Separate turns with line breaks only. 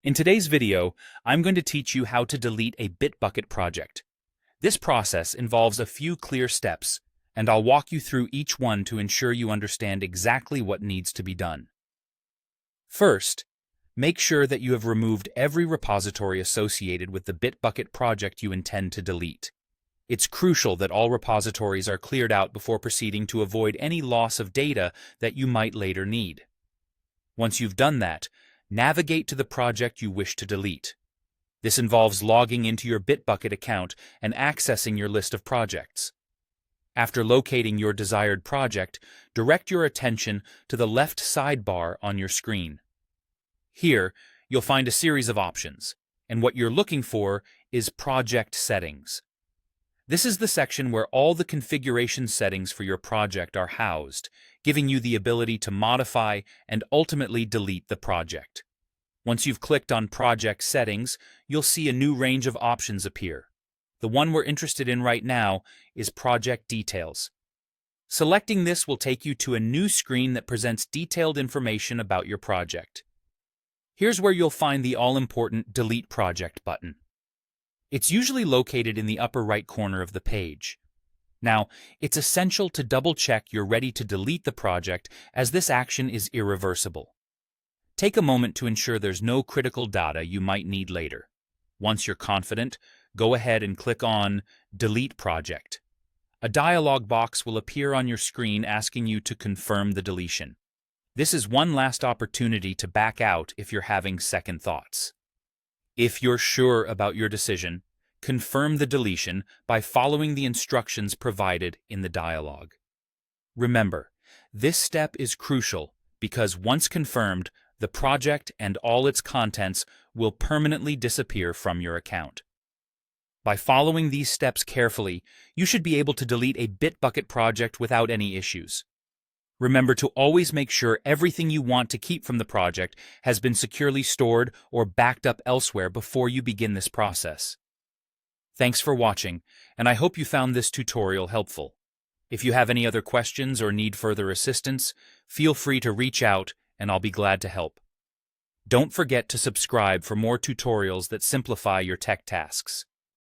In today's video, I'm going to teach you how to delete a Bitbucket project. This process involves a few clear steps, and I'll walk you through each one to ensure you understand exactly what needs to be done. First, make sure that you have removed every repository associated with the Bitbucket project you intend to delete. It's crucial that all repositories are cleared out before proceeding to avoid any loss of data that you might later need. Once you've done that, navigate to the project you wish to delete. This involves logging into your Bitbucket account and accessing your list of projects. After locating your desired project, direct your attention to the left sidebar on your screen. Here, you'll find a series of options, and what you're looking for is Project Settings. This is the section where all the configuration settings for your project are housed, giving you the ability to modify and ultimately delete the project. Once you've clicked on Project Settings, you'll see a new range of options appear. The one we're interested in right now is Project Details. Selecting this will take you to a new screen that presents detailed information about your project. Here's where you'll find the all-important Delete Project button. It's usually located in the upper right corner of the page. Now, it's essential to double-check you're ready to delete the project, as this action is irreversible. Take a moment to ensure there's no critical data you might need later. Once you're confident, go ahead and click on Delete Project. A dialog box will appear on your screen asking you to confirm the deletion. This is one last opportunity to back out if you're having second thoughts. If you're sure about your decision, confirm the deletion by following the instructions provided in the dialog. Remember, this step is crucial because once confirmed, the project and all its contents will permanently disappear from your account. By following these steps carefully, you should be able to delete a Bitbucket project without any issues. Remember to always make sure everything you want to keep from the project has been securely stored or backed up elsewhere before you begin this process. Thanks for watching, and I hope you found this tutorial helpful. If you have any other questions or need further assistance, feel free to reach out and I'll be glad to help. Don't forget to subscribe for more tutorials that simplify your tech tasks.